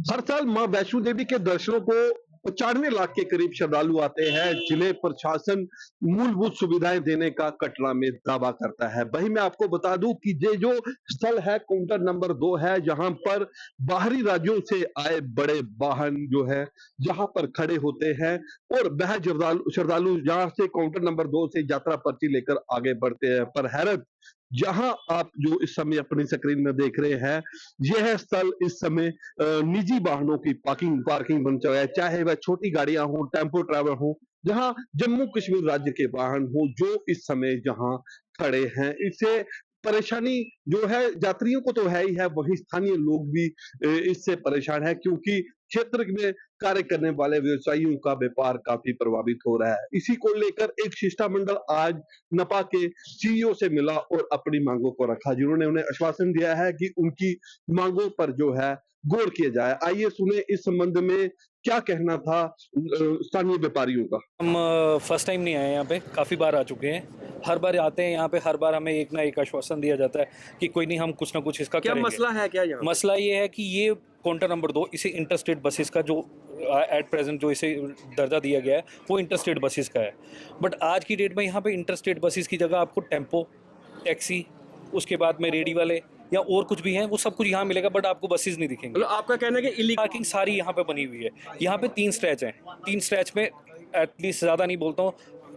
हर साल मां वैष्णो देवी के दर्शनों को 95 लाख के करीब श्रद्धालु आते हैं, जिन्हें प्रशासन मूलभूत सुविधाएं देने का कटरा में दावा करता है। वहीं मैं आपको बता दूं कि ये जो स्थल है काउंटर नंबर 2 है, जहां पर बाहरी राज्यों से आए बड़े वाहन जो है जहां पर खड़े होते हैं और वह श्रद्धालु जहां से काउंटर नंबर 2 से यात्रा पर्ची लेकर आगे बढ़ते हैं। पर हैरत, जहां आप जो इस समय अपनी स्क्रीन में देख रहे हैं, यह स्थल इस समय निजी वाहनों की पार्किंग बन चुका है, चाहे वह छोटी गाड़ियां हो, टेम्पो ट्रैवल हो, जहां जम्मू कश्मीर राज्य के वाहन हो, जो इस समय जहां खड़े हैं। इससे परेशानी जो है यात्रियों को तो है ही है, वहीं स्थानीय लोग भी इससे परेशान है, क्योंकि क्षेत्र में कार्य करने वाले व्यवसायियों का व्यापार काफी प्रभावित हो रहा है। इसी को लेकर एक शिष्टमंडल आज नपा के सीईओ से मिला और अपनी मांगों को रखा, जिन्होंने उन्हें आश्वासन दिया है कि उनकी मांगों पर जो है गौर किया जाए। आइए सुने इस संबंध में क्या कहना था स्थानीय व्यापारियों का। हम फर्स्ट टाइम नहीं आए यहाँ पे, काफ़ी बार आ चुके हैं। हर बार आते हैं यहाँ पे, हर बार हमें एक ना एक आश्वासन दिया जाता है कि कोई नहीं, हम कुछ ना कुछ इसका क्या करेंगे। मसला है क्या यहाँ? मसला ये है कि ये काउंटर नंबर 2 इसे इंटरस्टेट बसेस का जो एट प्रेजेंट जो इसे दर्जा दिया गया है वो इंटरस्टेट बसेस का है। बट आज की डेट में यहाँ पे इंटरस्टेट बसेस की जगह आपको टेम्पो, टैक्सी, उसके बाद में रेडी वाले या और कुछ भी हैं, वो सब कुछ यहाँ मिलेगा, बट आपको बसेस नहीं दिखेंगे। मतलब आपका कहना है कि इलीगल पार्किंग सारी यहाँ पे बनी हुई है। यहाँ पे 3 स्ट्रेच हैं, 3 स्ट्रेच में एटलीस्ट ज़्यादा नहीं बोलता हूँ,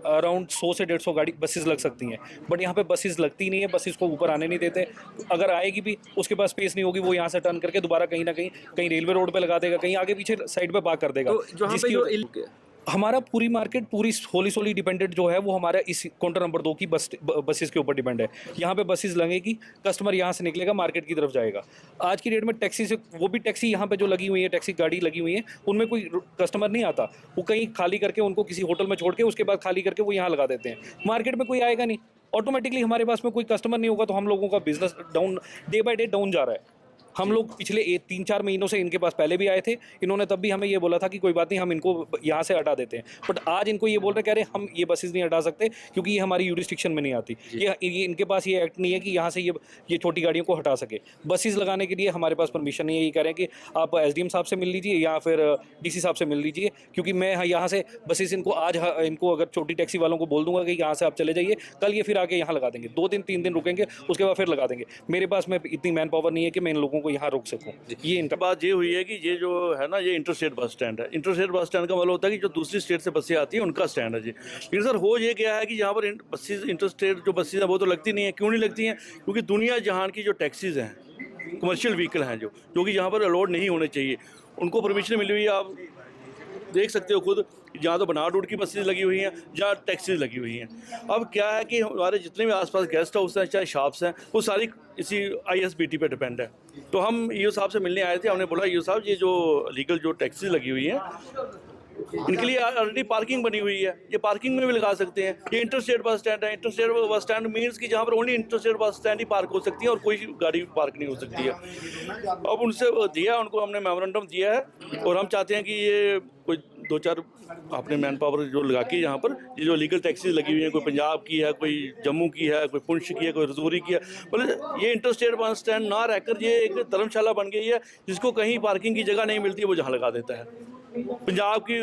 अराउंड 100 से 150 गाड़ी बसेस लग सकती हैं, बट यहाँ पे बसेस लगती नहीं है। बसेस को ऊपर आने नहीं देते। अगर आएगी भी, उसके पास स्पेस नहीं होगी, वो यहाँ से टर्न करके दोबारा कहीं ना कहीं रेलवे रोड पे लगा देगा, कहीं आगे पीछे साइड पे पार्क कर देगा। तो जहाँ पे जो हमारा पूरी मार्केट पूरी होली सोली डिपेंडेंट जो है वो हमारा इस काउंटर नंबर 2 की बसेस के ऊपर डिपेंड है। यहाँ पे बसेस लगेगी, कस्टमर यहाँ से निकलेगा, मार्केट की तरफ जाएगा। आज की डेट में टैक्सी से, वो भी टैक्सी यहाँ पे जो लगी हुई है, टैक्सी गाड़ी लगी हुई है, उनमें कोई कस्टमर नहीं आता। वो कहीं खाली करके उनको किसी होटल में छोड़ के उसके बाद खाली करके वो यहाँ लगा देते हैं। मार्केट में कोई आएगा नहीं, ऑटोमेटिकली हमारे पास में कोई कस्टमर नहीं होगा, तो हम लोगों का business down, day by day down जा रहा है। हम लोग पिछले 3-4 महीनों से इनके पास पहले भी आए थे, इन्होंने तब भी हमें ये बोला था कि कोई बात नहीं, हम इनको यहाँ से हटा देते हैं। बट आज इनको ये बोल रहे, कह रहे हम ये बसेस नहीं हटा सकते क्योंकि ये हमारी यूरिस्डिक्शन में नहीं आती। ये इनके पास ये एक्ट नहीं है कि यहाँ से ये छोटी गाड़ियों को हटा सके। बसेस लगाने के लिए हमारे पास परमिशन नहीं है। ये कह रहे हैं कि आप एसडीएम साहब से मिल लीजिए या फिर डीसी साहब से मिल लीजिए, क्योंकि मैं यहाँ से बसेस इनको अगर छोटी टैक्सी वालों को बोल दूंगा कि यहाँ से आप चले जाइए, कल ये फिर आके यहाँ लगा देंगे। 2 दिन 3 दिन रुकेंगे, उसके बाद फिर लगा देंगे। मेरे पास में इतनी मैन पावर नहीं है कि मैं इन लोगों को यहाँ रोक सकूँ। ये इनका बात ये हुई है कि ये जो है ना, ये इंटरस्टेट बस स्टैंड है। इंटरस्टेट बस स्टैंड का मतलब होता है कि जो दूसरी स्टेट से बसें आती हैं उनका स्टैंड है जी। लेकिन सर हो ये क्या है कि यहाँ पर बसेस, इंटरस्टेट जो बसेस हैं वो तो लगती नहीं है। क्यों नहीं लगती हैं? क्योंकि दुनिया जहान की जो टैक्सीज़ हैं, कमर्शियल व्हीकल हैं जो कि यहाँ पर अलाउड नहीं होने चाहिए, उनको परमिशन मिली हुई है। आप देख सकते हो खुद, जहाँ तो बनावट रोड की बसेज लगी हुई हैं, जहाँ टैक्सीज लगी हुई हैं। अब क्या है कि हमारे जितने भी आसपास गेस्ट हाउस हैं, चाहे शॉप्स हैं, वो सारी इसी ISBT पे डिपेंड है। तो हम ईओ साहब से मिलने आए थे, हमने बोला ईओ साहब, ये जो लीगल जो टैक्सीज लगी हुई हैं, इनके लिए ऑलरेडी पार्किंग बनी हुई है, ये पार्किंग में भी लगा सकते हैं। ये इंटरस्टेट बस स्टैंड है। इंटरस्टेट बस स्टैंड मीन्स कि जहाँ पर ओनली इंटरस्टेट बस स्टैंड ही पार्क हो सकती है और कोई गाड़ी पार्क नहीं हो सकती है। अब उनसे दिया, उनको हमने मेमोरेंडम दिया है और हम चाहते हैं कि ये कोई 2-4 अपने मैन पावर जो लगा के यहाँ पर ये जो लीगल टैक्सीज लगी हुई हैं, कोई पंजाब की है, कोई जम्मू की है, कोई पुंछ की है, कोई रजौरी की है, मतलब ये इंटरस्टेट बस स्टैंड ना रहकर ये एक धर्मशाला बन गई है, जिसको कहीं पार्किंग की जगह नहीं मिलती है, वो जहाँ लगा देता है। पंजाब की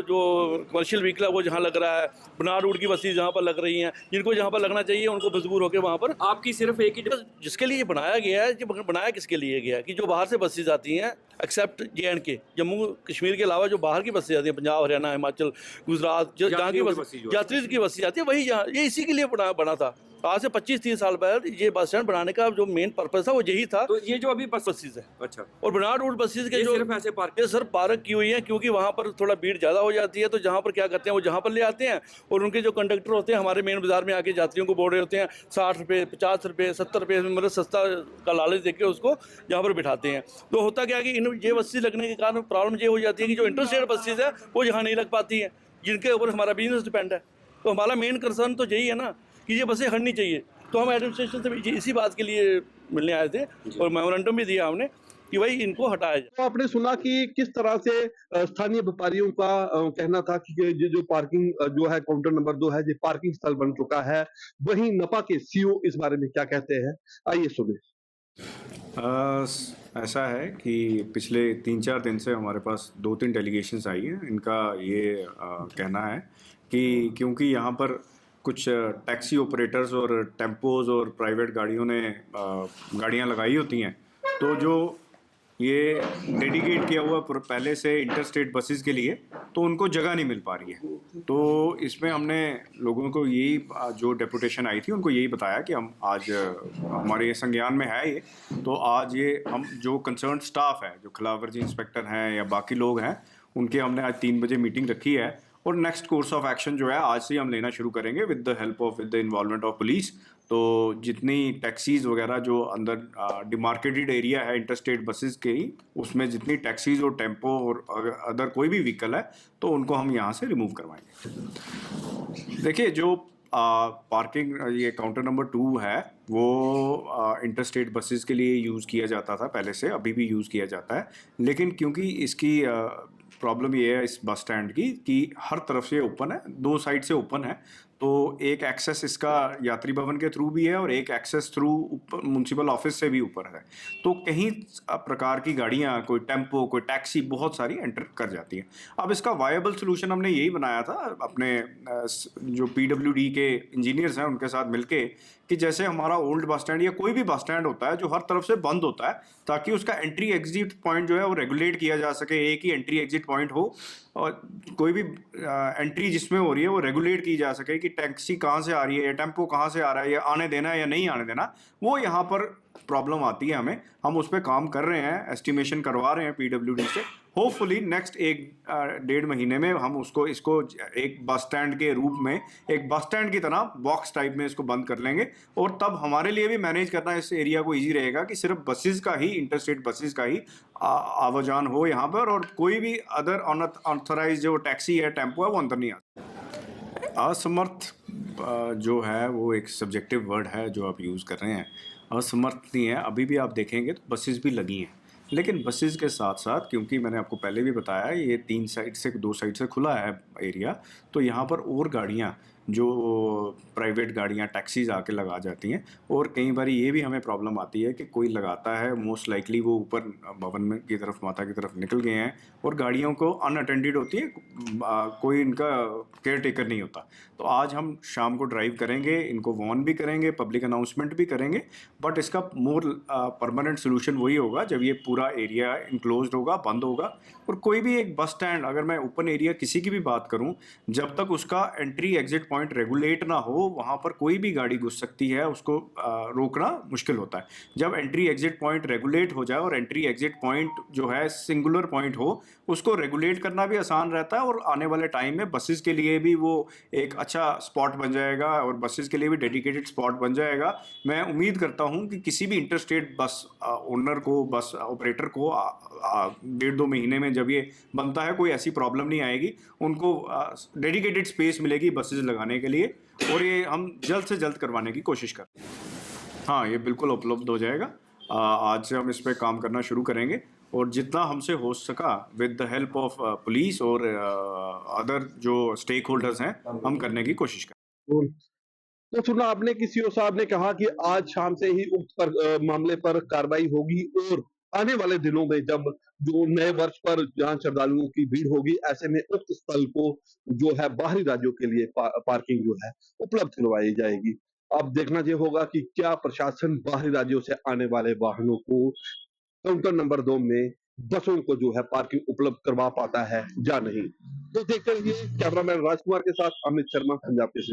जो कमर्शियल व्हीकल है वो जहाँ लग रहा है, बनार रोड की बसें जहाँ पर लग रही हैं, जिनको जहाँ पर लगना चाहिए उनको मजबूर होकर वहाँ पर। आपकी सिर्फ एक ही जिसके लिए बनाया गया है, जो बनाया किसके लिए गया है कि जो बाहर से बसेज आती हैं, एक्सेप्ट JNK, जम्मू कश्मीर के अलावा जो बाहर की बसें आती हैं, पंजाब, हरियाणा, हिमाचल, गुजरात, जहाँ की बस यात्री की बसें आती है, वही जहाँ, ये इसी के लिए बना था। आज से 25-30 साल पहले ये बस स्टैंड बनाने का जो मेन पर्पस था वो यही था। तो ये जो अभी बसेज है, अच्छा, और बनार रोड बसेज के जो सिर्फ ऐसे ये सर पार्क की हुई है, क्योंकि वहाँ पर थोड़ा भीड़ ज़्यादा हो जाती है। तो जहाँ पर क्या करते हैं, वो जहाँ पर ले आते हैं और उनके जो कंडक्टर होते हैं हमारे मेन बाजार में आके यात्रियों को बोल रहे होते हैं 60 रुपये, 50 रुपये, 70 रुपये, मतलब सस्ता का लालच देके उसको यहाँ पर बिठाते हैं। तो होता क्या है कि इन ये बसेज लगने के कारण प्रॉब्लम ये हो जाती है कि जो इंटरस्टेट बसेज है वो यहाँ नहीं लग पाती हैं, जिनके ऊपर हमारा बिजनेस डिपेंड है। तो हमारा मेन कंसर्न तो यही है ना कि ये बसें हटनी चाहिए। तो हम एडमिनिस्ट्रेशन से भी इसी बात के लिए मिलने आए थे और मेमोरेंडम भी दिया हमने कि भाई इनको हटाया जाए। तो आपने सुना कि किस तरह से स्थानीय व्यापारियों का कहना था कि ये जो पार्किंग जो है काउंटर नंबर 2 है, ये पार्किंग स्थल बन चुका है। वहीं नपा के सीईओ इस बारे में क्या कहते हैं, आइए सुने। ऐसा है कि पिछले 3-4 दिन से हमारे पास 2-3 डेलीगेशंस आई हैं। इनका ये कहना है कि क्योंकि यहाँ पर कुछ टैक्सी ऑपरेटर्स और टेम्पोज और प्राइवेट गाड़ियों ने गाड़ियाँ लगाई होती हैं, तो जो ये डेडिकेट किया हुआ पहले से इंटरस्टेट बसेस के लिए, तो उनको जगह नहीं मिल पा रही है। तो इसमें हमने लोगों को यही जो डेपुटेशन आई थी उनको यही बताया कि हम आज हमारे संज्ञान में है ये, तो आज ये हम जो कंसर्न स्टाफ है, जो खिलाफवर्जी इंस्पेक्टर हैं या बाकी लोग हैं, उनके हमने आज 3 बजे मीटिंग रखी है और नेक्स्ट कोर्स ऑफ एक्शन जो है आज से ही हम लेना शुरू करेंगे with the involvement of police. तो जितनी टैक्सीज़ वगैरह जो अंदर डिमार्केटेड एरिया है इंटरस्टेट बसेस के ही, उसमें जितनी टैक्सीज़ और टेम्पो और अदर कोई भी व्हीकल है तो उनको हम यहाँ से रिमूव करवाएंगे। देखिए, जो पार्किंग ये काउंटर नंबर 2 है वो इंटरस्टेट बसेस के लिए यूज़ किया जाता था पहले से, अभी भी यूज़ किया जाता है, लेकिन क्योंकि इसकी प्रॉब्लम ये है इस बस स्टैंड की कि हर तरफ से ओपन है, 2 साइड से ओपन है, तो एक एक्सेस इसका यात्री भवन के थ्रू भी है और एक एक्सेस थ्रू ऊपर म्युनिसिपल ऑफिस से भी ऊपर है। तो कहीं प्रकार की गाड़ियाँ, कोई टेम्पो, कोई टैक्सी, बहुत सारी एंटर कर जाती हैं। अब इसका वायबल सोल्यूशन हमने यही बनाया था अपने जो PWD के इंजीनियर्स हैं उनके साथ मिलके, कि जैसे हमारा ओल्ड बस स्टैंड या कोई भी बस स्टैंड होता है जो हर तरफ से बंद होता है, ताकि उसका एंट्री एग्जिट पॉइंट जो है वो रेगुलेट किया जा सके, एक ही एंट्री एग्जिट पॉइंट हो और कोई भी एंट्री जिसमें हो रही है वो रेगुलेट की जा सके कि टैक्सी कहाँ से आ रही है या टेम्पो कहाँ से आ रहा है, या आने देना है या नहीं आने देना। वो यहाँ पर प्रॉब्लम आती है हमें, हम उस पर काम कर रहे हैं, एस्टिमेशन करवा रहे हैं PWD से। होपफुली नेक्स्ट 1-1.5 महीने में हम इसको एक बस स्टैंड के रूप में, एक बस स्टैंड की तरह बॉक्स टाइप में इसको बंद कर लेंगे, और तब हमारे लिए भी मैनेज करना इस एरिया को ईजी रहेगा कि सिर्फ बसेस का ही, इंटरस्टेट बसेस का ही आवाजान हो यहाँ पर, और कोई भी अदर अनऑथराइज जो टैक्सी है, टेम्पो है, वो अंदर नहीं आता। असमर्थ जो है वो एक सब्जेक्टिव वर्ड है जो आप यूज़ कर रहे हैं। असमर्थ नहीं है, अभी भी आप देखेंगे तो बसेस भी लगी हैं, लेकिन बसेस के साथ साथ, क्योंकि मैंने आपको पहले भी बताया ये 2 साइड से खुला है एरिया, तो यहाँ पर और गाड़ियाँ, जो प्राइवेट गाड़ियाँ, टैक्सीज आके लगा जाती हैं, और कई बार ये भी हमें प्रॉब्लम आती है कि कोई लगाता है, मोस्ट लाइकली वो ऊपर भवन में की तरफ, माता की तरफ निकल गए हैं और गाड़ियों को अनअटेंडेड होती है, कोई इनका केयर टेकर नहीं होता। तो आज हम शाम को ड्राइव करेंगे, इनको वार्न भी करेंगे, पब्लिक अनाउंसमेंट भी करेंगे, बट इसका मोर परमानेंट सोल्यूशन वही होगा जब ये पूरा एरिया इनक्लोज्ड होगा, बंद होगा। और कोई भी एक बस स्टैंड, अगर मैं ओपन एरिया किसी की भी बात करूं, जब तक उसका एंट्री एग्जिट पॉइंट रेगुलेट ना हो, वहां पर कोई भी गाड़ी घुस सकती है, उसको रोकना मुश्किल होता है। जब एंट्री एग्जिट पॉइंट रेगुलेट हो जाए और एंट्री एग्जिट पॉइंट जो है सिंगुलर पॉइंट हो, उसको रेगुलेट करना भी आसान रहता है, और आने वाले टाइम में बसेस के लिए भी वो एक अच्छा स्पॉट बन जाएगा और बसेस के लिए भी डेडिकेटेड स्पॉट बन जाएगा। मैं उम्मीद करता हूं कि किसी भी इंटरस्टेट बस ओनर को, बस ऑपरेटर को 1.5-2 महीने में जब ये बनता है, कोई ऐसी प्रॉब्लम नहीं आएगी, उनको डेडिकेटेड स्पेस मिलेगी बसेस लगाने के लिए, और ये हम जल्द से जल्द करवाने की कोशिश कर रहे हैं। हाँ, ये बिल्कुल उपलब्ध हो जाएगा। आज से हम इस पर काम करना शुरू करेंगे, और जितना हमसे हो सका with the help of police और अदर जो स्टेक होल्डर्स हैं, हम करने की कोशिश करें। तो सुना आपने कि सीओ साहब ने कहा कि आज शाम से ही उक्त मामले पर कार्रवाई होगी, और आने वाले दिनों में जब जो नए वर्ष पर जहां श्रद्धालुओं की भीड़ होगी, ऐसे में उक्त स्थल को जो है बाहरी राज्यों के लिए पार्किंग जो है उपलब्ध करवाई जाएगी। अब देखना ये होगा कि क्या प्रशासन बाहरी राज्यों से आने वाले वाहनों को काउंटर नंबर 2 में बसों को जो है पार्किंग उपलब्ध करवा पाता है या नहीं। तो देखते रहिए। कैमरामैन राजकुमार के साथ अमित शर्मा, पंजाब केसरी।